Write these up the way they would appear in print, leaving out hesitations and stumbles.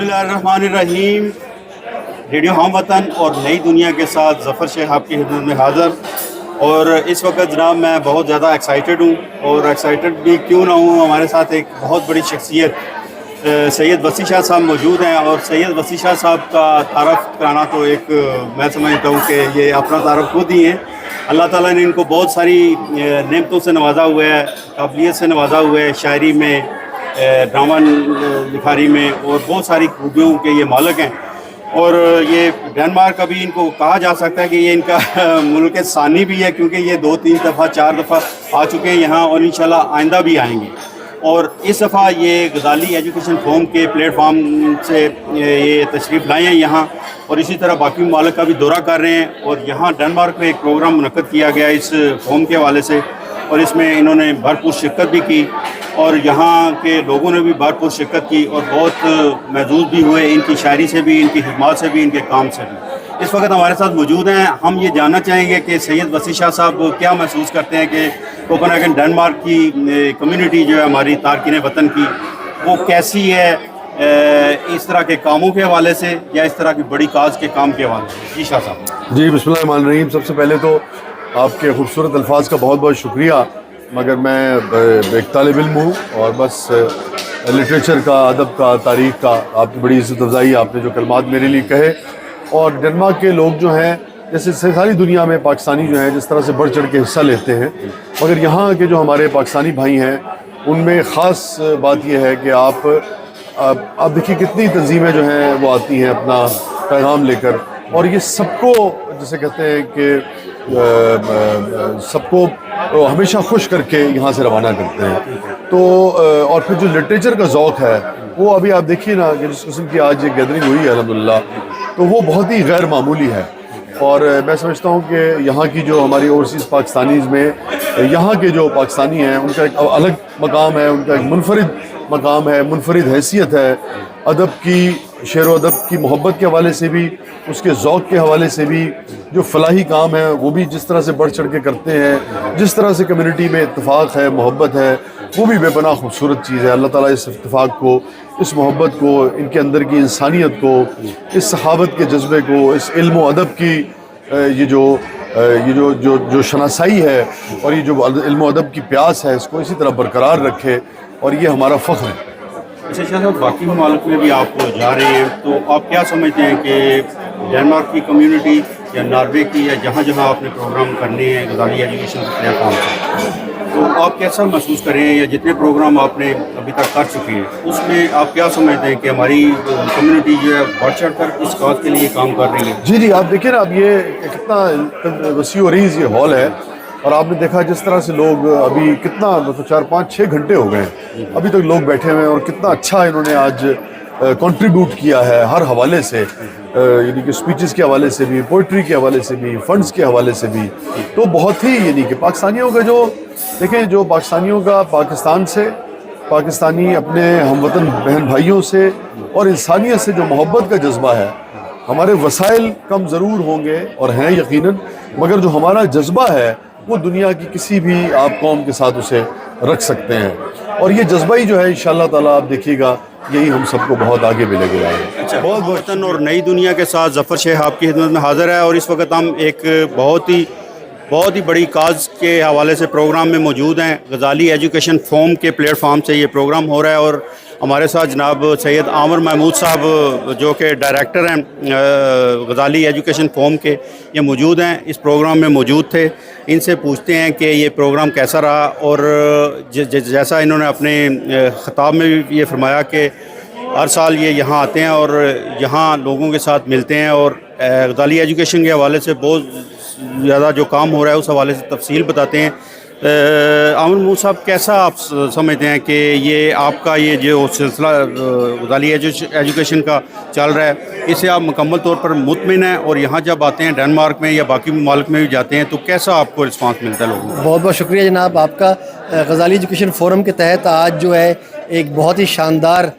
बिस्मिल्लाहिर्रहमानिर्रहीम। रेडियो हम वतन और नई दुनिया के साथ ज़फ़र शेख आपकी खिदमत में हाज़िर। और इस वक्त जनाब मैं बहुत ज़्यादा एक्साइटेड हूँ, और एक्साइटेड भी क्यों ना हूँ, हमारे साथ एक बहुत बड़ी शख्सियत सैयद वसी शाह साहब मौजूद हैं। और सैयद वसी शाह साहब का तारफ़ कराना तो एक मैं समझता हूँ कि ये अपना तारफ़ खुद ही हैं। अल्लाह ताला ने इनको बहुत सारी नेमतों से नवाजा हुआ है, काबिलियत से नवाजा हुआ है, शायरी में, ड्रामा लिखारी में, और बहुत सारी खूबियों के ये मालिक हैं। और ये डेनमार्क अभी इनको कहा जा सकता है कि ये इनका मुल्क सानी भी है, क्योंकि ये 2-3 दफ़ा 4 दफ़ा आ चुके हैं यहाँ, और इंशाल्लाह आइंदा भी आएंगे। और इस दफ़ा ये गज़ाली एजुकेशन फोरम के प्लेटफार्म से ये तशरीफ़ लाए हैं यहाँ, और इसी तरह बाकी ममालिक का भी दौरा कर रहे हैं। और यहाँ डेनमार्क में एक प्रोग्राम मुनक़्क़द किया गया इस फोरम के हवाले से, और इसमें इन्होंने भरपूर शिरकत भी की, और यहाँ के लोगों ने भी भरपूर शिरकत की, और बहुत महसूस भी हुए इनकी शायरी से भी, इनकी खिदमत से भी, इनके काम से भी। इस वक्त हमारे साथ मौजूद हैं। हम ये जानना चाहेंगे कि सैयद वसी शाह साहब क्या महसूस करते हैं कि कोपेनहेगन डेनमार्क की कम्युनिटी जो है हमारी तारकीन वतन की, वो कैसी है इस तरह के कामों के हवाले से, या इस तरह की बड़ी काज के काम के हवाले से। जी शाह साहब। जी बिस्मिल्लाहिर्रहमानिर्रहीम। सबसे पहले तो आपके खूबसूरत अल्फाज का बहुत बहुत शुक्रिया, मगर मैं एक तालिब इल्म हूँ, और बस लिटरेचर का, अदब का, तारीख़ का आपकी बड़ी इज़्ज़त अफ़ज़ाई, आपने जो कलमात मेरे लिए कहे। और डेनमार्क के लोग जो हैं, जैसे सारी दुनिया में पाकिस्तानी जो हैं जिस तरह से बढ़ चढ़ के हिस्सा लेते हैं, मगर यहाँ के जो हमारे पाकिस्तानी भाई हैं उनमें ख़ास बात यह है कि आप देखिए कितनी तंजीमें जो हैं वो आती हैं अपना पैगाम लेकर, और ये सबको जैसे कहते हैं कि सबको हमेशा खुश करके यहाँ से रवाना करते हैं। तो और फिर जो लिटरेचर का ज़ौक़ है वो अभी आप देखिए ना कि जिस किस्म की आज ये गैदरिंग हुई है अल्हम्दुलिल्लाह, तो वो बहुत ही गैर मामूली है। और मैं समझता हूँ कि यहाँ की जो हमारी ओवरसीज़ पाकिस्तानीज़ में यहाँ के जो पाकिस्तानी हैं उनका एक अलग मकाम है, उनका एक मुनफरिद मकाम है, मुनफरिद हैसियत है। अदब की, शेर व अदब की मोहब्बत के हवाले से भी, उसके ज़ौक़ के हवाले से भी, जो फलाही काम है वो भी जिस तरह से बढ़ चढ़ के करते हैं, जिस तरह से कम्युनिटी में इत्तेफाक है, मोहब्बत है, वो भी बेपनाह खूबसूरत चीज़ है। अल्लाह ताला इस इत्तेफाक को, इस मोहब्बत को, इनके अंदर की इंसानियत को, इस सहाबत के जज्बे को, इस इल्म व अदब की ये जो शनासाई है, और ये जो इल्म व अदब की प्यास है, इसको इसी तरह बरकरार रखे, और ये हमारा फ़ख्र है। अच्छा शाह साहब, बाकी ममालिक में भी आप जा रहे हैं, तो आप क्या समझते हैं कि डेनमार्क की कम्युनिटी या नॉर्वे की, या जहाँ जहाँ आपने प्रोग्राम करने हैं गज़ाली एजुकेशन के प्लेटफॉर्म से, तो आप कैसा महसूस करें, या जितने प्रोग्राम आपने अभी तक कर चुके हैं उसमें आप क्या समझते हैं कि हमारी कम्युनिटी जो है बढ़ चढ़ कर इस काज के लिए काम कर रही है? जी जी, आप देखिए ना, अब ये कितना वसी और रीज़ ये हॉल है, और आपने देखा जिस तरह से लोग अभी कितना, मतलब 4-5-6 घंटे हो गए हैं अभी तक लोग बैठे हुए हैं, और कितना अच्छा इन्होंने आज कंट्रीब्यूट किया है हर हवाले से, यानी कि स्पीचेस के हवाले से भी, पोइट्री के हवाले से भी, फंड्स के हवाले से भी। तो बहुत ही, यानी कि पाकिस्तानियों का जो देखें, जो पाकिस्तानियों का पाकिस्तान से, पाकिस्तानी अपने हमवतन बहन भाइयों से और इंसानियत से जो मोहब्बत का जज्बा है, हमारे वसाइल कम ज़रूर होंगे और हैं यकीनन, मगर जो हमारा जज्बा है वो दुनिया की किसी भी आप कौम के साथ उसे रख सकते हैं। और ये जज्बा ही जो है इंशाअल्लाह ताला आप देखिएगा यही हम सबको बहुत आगे भी लेके जाएंगे। अच्छा, बहुत वतन और नई दुनिया के साथ ज़फ़र शेख आपकी खिदमत में हाज़िर है, और इस वक्त हम एक बहुत ही बड़ी काज के हवाले से प्रोग्राम में मौजूद हैं। गज़ाली एजुकेशन फोरम के प्लेटफार्म से ये प्रोग्राम हो रहा है, और हमारे साथ जनाब सैयद आमिर महमूद साहब जो कि डायरेक्टर हैं गज़ाली एजुकेशन फोरम के, ये मौजूद हैं, इस प्रोग्राम में मौजूद थे। इनसे पूछते हैं कि ये प्रोग्राम कैसा रहा, और जैसा इन्होंने अपने ख़िताब में भी ये फरमाया कि हर साल ये यहाँ आते हैं और यहाँ लोगों के साथ मिलते हैं, और गज़ाली एजुकेशन के हवाले से बहुत ज़्यादा जो काम हो रहा है उस हवाले से तफसील बताते हैं। आमिर महमूद साहब, कैसा आप समझते हैं कि ये आपका ये जो सिलसिला गज़ाली एजुकेशन का चल रहा है, इससे आप मुकम्मल तौर पर मुतमिन हैं, और यहाँ जब आते हैं डेनमार्क में या बाकी ममालिक में भी जाते हैं तो कैसा आपको रिस्पांस मिलता है लोगों को? बहुत बहुत शुक्रिया जनाब आपका। गज़ाली एजुकेशन फोरम के तहत आज जो है एक बहुत ही शानदार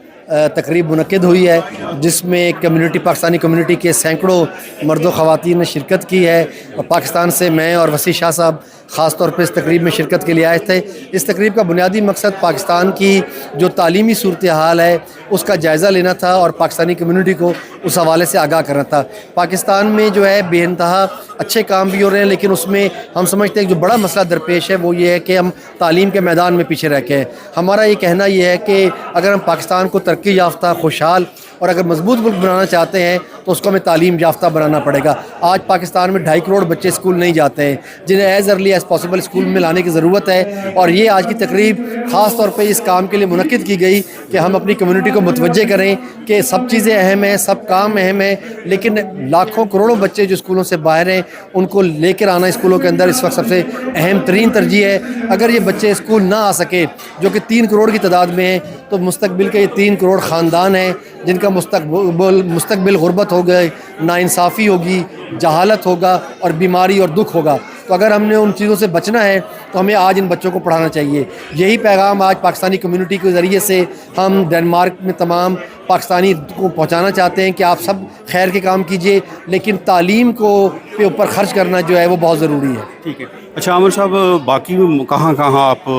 تقریب منعقد ہوئی ہے جس میں کمیونٹی پاکستانی کمیونٹی کے سینکڑوں مرد و خواتین نے شرکت کی ہے. پاکستان سے میں اور وسیع شاہ صاحب خاص طور پہ اس تقریب میں شرکت کے لیے آئے تھے. اس تقریب کا بنیادی مقصد پاکستان کی جو تعلیمی صورتحال ہے اس کا جائزہ لینا تھا اور پاکستانی کمیونٹی کو اس حوالے سے آگاہ کرنا تھا. پاکستان میں جو ہے بے انتہا اچھے کام بھی ہو رہے ہیں, لیکن اس میں ہم سمجھتے ہیں کہ جو بڑا مسئلہ درپیش ہے وہ یہ ہے کہ ہم تعلیم کے میدان میں پیچھے رہ کے ہیں. ہمارا یہ کہنا یہ ہے کہ اگر ہم پاکستان کو ترقی یافتہ, خوشحال اور اگر مضبوط ملک بنانا چاہتے ہیں تو اس کو ہمیں تعلیم یافتہ بنانا پڑے گا. آج پاکستان میں 2.5 کروڑ بچے اسکول نہیں جاتے ہیں جنہیں as early as possible school میں لانے کی ضرورت ہے, اور یہ آج کی تقریب خاص طور پہ اس کام کے لیے منعقد کی گئی کہ ہم اپنی کمیونٹی کو متوجہ کریں کہ سب چیزیں اہم ہیں, سب کام اہم ہیں, لیکن لاکھوں کروڑوں بچے جو اسکولوں سے باہر ہیں ان کو لے کر آنا اسکولوں کے اندر اس وقت سب سے اہم ترین ترجیح ہے. اگر یہ بچے اسکول نہ آ سکے جو کہ 3 کروڑ کی تعداد میں ہیں تو مستقبل کے یہ 3 کروڑ خاندان ہیں جن کا مستقبل غربت ہو گئے, ناانصافی ہوگی, جہالت ہوگا اور بیماری اور دکھ ہوگا. تو اگر ہم نے ان چیزوں سے بچنا ہے تو ہمیں آج ان بچوں کو پڑھانا چاہیے. یہی پیغام آج پاکستانی کمیونٹی کے ذریعے سے ہم ڈنمارک میں تمام پاکستانی کو پہنچانا چاہتے ہیں کہ آپ سب خیر کے کام کیجئے, لیکن تعلیم کو پہ اوپر خرچ کرنا جو ہے وہ بہت ضروری ہے. ٹھیک ہے. اچھا عامر صاحب, باقی کہاں آپ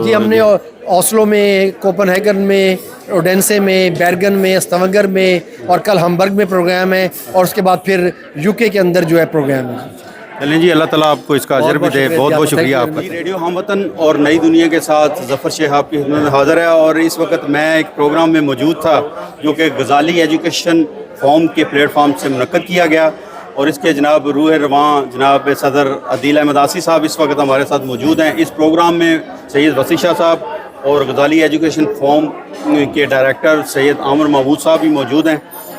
جی ہم نے اوسلو میں, کوپن ہیگن میں, اوڈینسے میں, بیرگن میں, استونگر میں اور کل ہمبرگ میں پروگرام ہے, اور اس کے بعد پھر UK کے اندر جو ہے پروگرام ہے. چلیں جی, اللہ تعالیٰ آپ کو اس کا اجر بھی دے. بہت بہت شکریہ آپ کا. ریڈیو ہم وطن اور نئی دنیا کے ساتھ ظفر شیخ آپ کی خدمت میں حاضر ہے, اور اس وقت میں ایک پروگرام میں موجود تھا جو کہ غزالی ایجوکیشن فورم کے پلیٹ فارم سے منعقد کیا گیا, اور اس کے جناب روح رواں جناب صدر عدیل احمد آسی صاحب اس وقت ہمارے ساتھ موجود ہیں. اس پروگرام میں سید وسیع شاہ صاحب اور غزالی ایجوکیشن فورم کے ڈائریکٹر سید عامر محمود صاحب بھی موجود ہیں.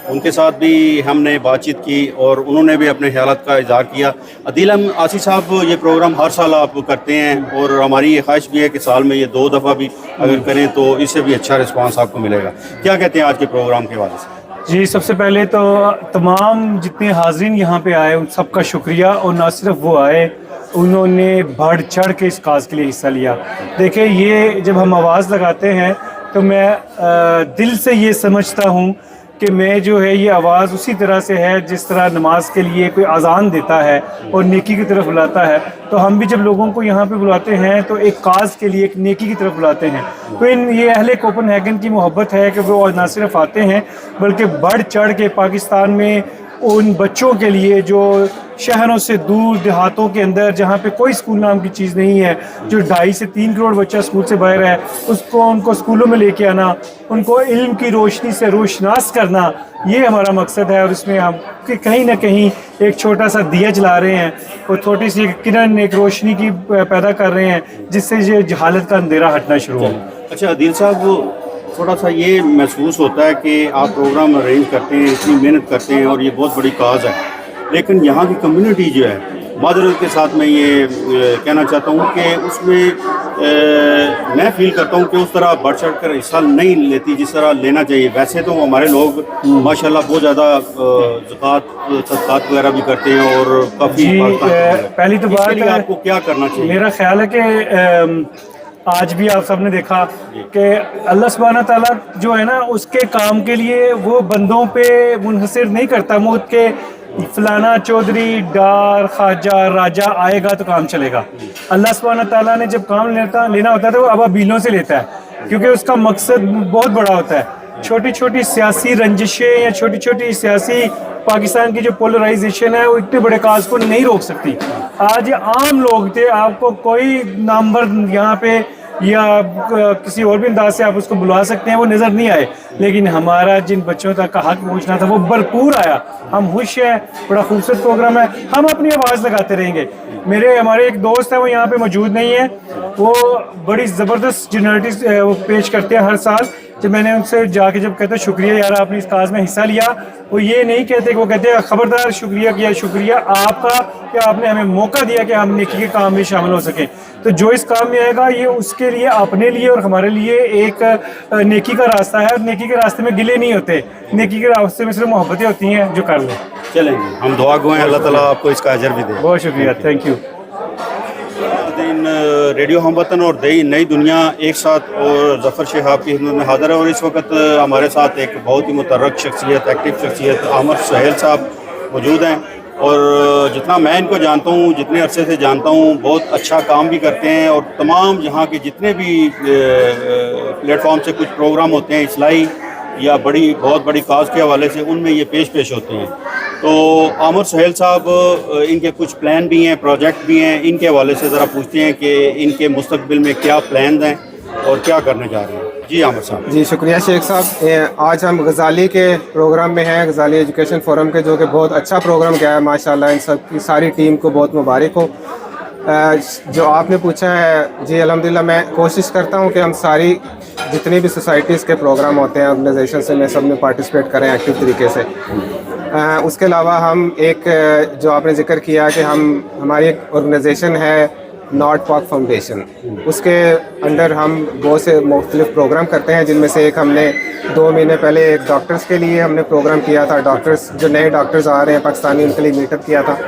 ان کے ساتھ بھی ہم نے بات چیت کی اور انہوں نے بھی اپنے خیالات کا اظہار کیا. عدیل احمد آسی صاحب, یہ پروگرام ہر سال آپ کرتے ہیں اور ہماری یہ خواہش بھی ہے کہ سال میں یہ 2 دفعہ بھی اگر کریں تو اس سے بھی اچھا رسپانس آپ کو ملے گا. کیا کہتے ہیں آج کے پروگرام کے حوالے سے؟ جی, سب سے پہلے تو تمام جتنے حاضرین یہاں پہ آئے ان سب کا شکریہ, اور نہ صرف وہ آئے, انہوں نے بڑھ چڑھ کے اس کاز کے لیے حصہ لیا. دیکھیں, یہ جب ہم آواز لگاتے ہیں تو میں دل سے یہ سمجھتا ہوں کہ میں جو ہے یہ آواز اسی طرح سے ہے جس طرح نماز کے لیے کوئی اذان دیتا ہے اور نیکی کی طرف بلاتا ہے, تو ہم بھی جب لوگوں کو یہاں پہ بلاتے ہیں تو ایک کاز کے لیے, ایک نیکی کی طرف بلاتے ہیں. تو یہ اہل کوپن ہیگن کی محبت ہے کہ وہ نہ صرف آتے ہیں بلکہ بڑھ چڑھ کے پاکستان میں ان بچوں کے لیے جو شہروں سے دور دیہاتوں کے اندر جہاں پہ کوئی اسکول نام کی چیز نہیں ہے, جو 2.5 سے 3 کروڑ بچہ اسکول سے باہر ہے, ان کو اسکولوں میں لے کے آنا, ان کو علم کی روشنی سے روشناس کرنا, یہ ہمارا مقصد ہے. اور اس میں ہم کہیں نہ کہیں ایک چھوٹا سا دیا جلا رہے ہیں اور چھوٹی سی کرن ایک روشنی کی پیدا کر رہے ہیں جس سے یہ جہالت کا اندھیرا ہٹنا شروع ہو. اچھا عدیل صاحب, تھوڑا سا یہ محسوس ہوتا ہے کہ آپ پروگرام ارینج کرتے ہیں, اتنی محنت کرتے ہیں اور یہ بہت بڑی کاز ہے, لیکن یہاں کی کمیونٹی جو ہے, معذرت کے ساتھ میں یہ کہنا چاہتا ہوں کہ اس میں میں فیل کرتا ہوں کہ اس طرح بڑھ چڑھ کر حصہ نہیں لیتی جس طرح لینا چاہیے. ویسے تو ہمارے لوگ ماشاءاللہ بہت زیادہ زکوٰۃ صدقات وغیرہ بھی کرتے ہیں اور کافی. پہلی تو بات آپ کو کیا کرنا چاہیے؟ میرا خیال ہے کہ آج بھی آپ سب نے دیکھا کہ اللہ سبحانہ تعالیٰ جو ہے نا اس کے کام کے لیے وہ بندوں پہ منحصر نہیں کرتا موت کے فلانا چودھری ڈار خواجہ راجہ آئے گا تو کام چلے گا. اللہ سبحانہ تعالیٰ نے جب کام لینا ہوتا ہے تو وہ ابابیلوں سے لیتا ہے کیونکہ اس کا مقصد بہت بڑا ہوتا ہے. چھوٹی چھوٹی سیاسی رنجشیں یا چھوٹی چھوٹی سیاسی پاکستان کی جو پولرائزیشن ہے وہ اتنے بڑے کاز کو نہیں روک سکتی. آج یہ عام لوگ تھے, آپ کو کوئی نامور یہاں پہ یا کسی اور بھی انداز سے آپ اس کو بلوا سکتے ہیں, وہ نظر نہیں آئے, لیکن ہمارا جن بچوں تک کا حق پہنچنا تھا وہ بھرپور آیا. ہم خوش ہیں, بڑا خوبصورت پروگرام ہے, ہم اپنی آواز لگاتے رہیں گے. ہمارے ایک دوست ہیں وہ یہاں پہ موجود نہیں ہیں, وہ بڑی زبردست جنرلٹی پیش کرتے ہیں ہر سال. جب میں نے ان سے جا کے جب کہتا شکریہ یار آپ نے اس کاز میں حصہ لیا, وہ یہ نہیں کہتے کہ وہ کہتے ہیں خبردار شکریہ کیا, شکریہ آپ کا کہ آپ نے ہمیں موقع دیا کہ ہم نیکی کے کام میں شامل ہو سکیں. تو جو اس کام میں آئے گا یہ اس کے لیے, اپنے لیے اور ہمارے لیے ایک نیکی کا راستہ ہے, اور نیکی کے راستے میں گلے نہیں ہوتے, نیکی کے راستے میں صرف محبتیں ہوتی ہیں جو کر لیں. چلیں ہم دعا گو ہیں, اللہ تعالیٰ آپ کو اس کا اجر بھی دے. بہت شکریہ, تھینک یو. नाज़रीन, रेडियो हम वतन और नई दुनिया एक साथ और ज़फ़र शहाब की खिदमत में हाज़िर है। और इस वक्त हमारे साथ एक बहुत ही मुतर्रक शख्सियत, एक्टिव शख्सियत आमर सुहेल साहब मौजूद हैं। और जितना मैं इनको जानता हूँ, जितने अरसे से जानता हूँ, बहुत अच्छा काम भी करते हैं। और तमाम यहाँ के जितने भी प्लेटफॉर्म से कुछ प्रोग्राम होते हैं इस्लाही या बहुत बड़ी काज के हवाले से, उनमें ये पेश होते हैं। तो आमर सुहेल साहब, इनके कुछ प्लान भी हैं, प्रोजेक्ट भी हैं, इनके हवाले से ज़रा पूछते हैं कि इनके मुस्तकबिल में क्या प्लान हैं और क्या करने जा रहे हैं। जी आमर साहब। जी शुक्रिया शेख साहब। आज हम गज़ाली के प्रोग्राम में हैं, गज़ाली एजुकेशन फोरम के, जो कि बहुत अच्छा प्रोग्राम गया है माशाल्लाह। इन सब की सारी टीम को बहुत मुबारक हो। जो आपने पूछा है, जी अल्हम्दुलिल्लाह मैं कोशिश करता हूँ कि हम सारी जितनी भी सोसाइटीज़ के प्रोग्राम होते हैं ऑर्गेनाइजेशन से, मैं सब में पार्टिसिपेट करें एक्टिव तरीके से। उसके अलावा हम एक जो आपने जिक्र किया कि हमारी एक ऑर्गेनाइजेशन है नॉट पॉक फाउंडेशन, उसके अंडर हम बहुत से मुख्तलिफ प्रोग्राम करते हैं, जिनमें से एक हमने 2 महीने पहले एक डॉक्टर्स के लिए हमने प्रोग्राम किया था। डॉक्टर्स जो नए डॉक्टर्स आ रहे हैं पाकिस्तानी, उनके लिए मीटअप किया था।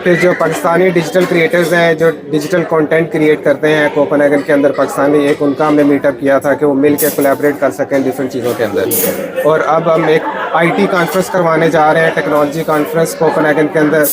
फिर जो पाकिस्तानी डिजिटल क्रिएटर्स हैं, जो डिजिटल कंटेंट क्रिएट करते हैं कोपेनहेगन के अंदर पाकिस्तानी, एक उनका हमने मीटअप किया था कि वो मिल के कोलैबोरेट कर सकें डिफरेंट चीज़ों के अंदर। और अब हम एक IT कॉन्फ्रेंस करवाने जा रहे हैं, टेक्नोलॉजी कॉन्फ्रेंस कोपेनहेगन के अंदर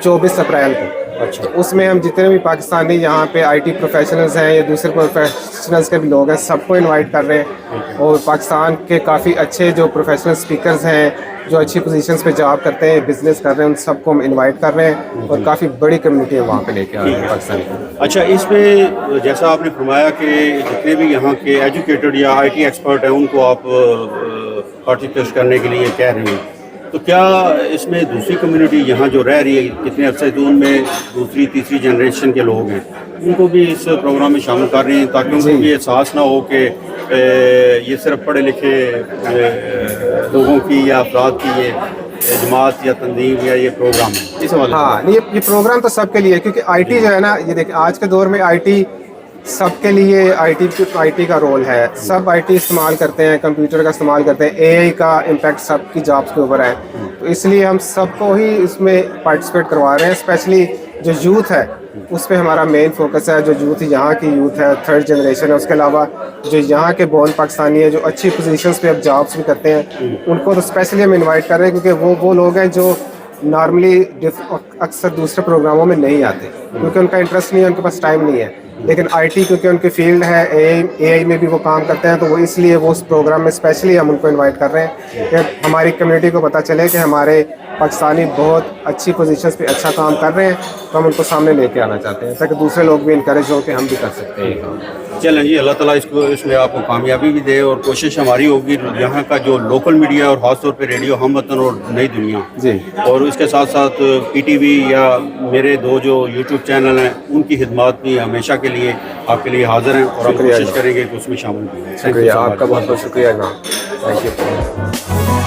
24 अप्रैल को। अच्छा, उसमें हम जितने भी पाकिस्तानी यहाँ पे IT प्रोफेशनल्स हैं या दूसरे प्रोफेशनल्स के भी लोग हैं, सबको इनवाइट कर रहे हैं। और पाकिस्तान के काफ़ी अच्छे जो प्रोफेशनल स्पीकर्स हैं, जो अच्छी पोजीशंस पे जॉब करते हैं, बिजनेस कर रहे हैं, उन सबको हम इनवाइट कर रहे हैं। और काफ़ी बड़ी कम्युनिटी है वहाँ पे लेके आ रहे हैं पाकिस्तान की। अच्छा, इसमें जैसा आपने फरमाया कि जितने भी यहाँ के एजुकेटेड या IT एक्सपर्ट हैं, उनको आप पार्टिसिपेट करने के लिए कह रहे हैं, तो क्या इसमें दूसरी कम्युनिटी यहाँ जो रह रही है कितने अरसे से, उनमें दूसरी तीसरी जनरेशन के लोग हैं, उनको भी इस प्रोग्राम में शामिल कर रहे हैं, ताकि उनको भी एहसास ना हो कि ये सिर्फ पढ़े लिखे लोगों की या अफराद की ये जमात या तंजीम या ये प्रोग्राम है इस हवाले? हाँ, ये प्रोग्राम तो सबके लिए है, क्योंकि IT जो है ना, ये देखिए आज के दौर में IT सबके लिए IT का रोल है। सब IT इस्तेमाल करते हैं, कंप्यूटर का इस्तेमाल करते हैं, AI का इम्पैक्ट सबकी जॉब्स के ऊपर है। तो इसलिए हम सबको ही इसमें पार्टिसिपेट करवा रहे हैं। स्पेशली जो यूथ है, उस पर हमारा मेन फोकस है। जो यूथ यहाँ की यूथ है, 3rd जनरेशन है। उसके अलावा जो यहाँ के बोर्न पाकिस्तानी है, जो अच्छी पोजीशंस पे अब जॉब्स भी करते हैं, उनको तो स्पेशली हम इन्वाइट कर रहे हैं, क्योंकि वो लोग हैं जो नॉर्मली अक्सर दूसरे प्रोग्रामों में नहीं आते, क्योंकि उनका इंटरेस्ट नहीं है, उनके पास टाइम नहीं है। लेकिन IT क्योंकि उनकी फील्ड है, AI में भी वो काम करते हैं, तो वो इसलिए वो उस प्रोग्राम में स्पेशली हम उनको इनवाइट कर रहे हैं कि हमारी कम्युनिटी को पता चले कि हमारे पाकिस्तानी बहुत अच्छी पोजीशंस पे अच्छा काम कर रहे हैं। तो हम उनको सामने लेके आना चाहते हैं, ताकि दूसरे लोग भी इनकरेज हो कि हम भी कर सकते हैं ये काम। चलें जी, अल्लाह ताला इसमें आपको कामयाबी भी दे। और कोशिश हमारी होगी यहाँ का जो लोकल मीडिया और ख़ासतौर पे रेडियो हम वतन और नई दुनिया जी, और उसके साथ साथ PTV या मेरे 2 जो YouTube चैनल हैं, उनकी खिदमत भी हमेशा के लिए आपके लिए हाजिर हैं। और हम कोशिश करेंगे कि उसमें शामिल भी हों। शुक्रिया, आपका बहुत बहुत शुक्रिया इमाम, थैंक यू।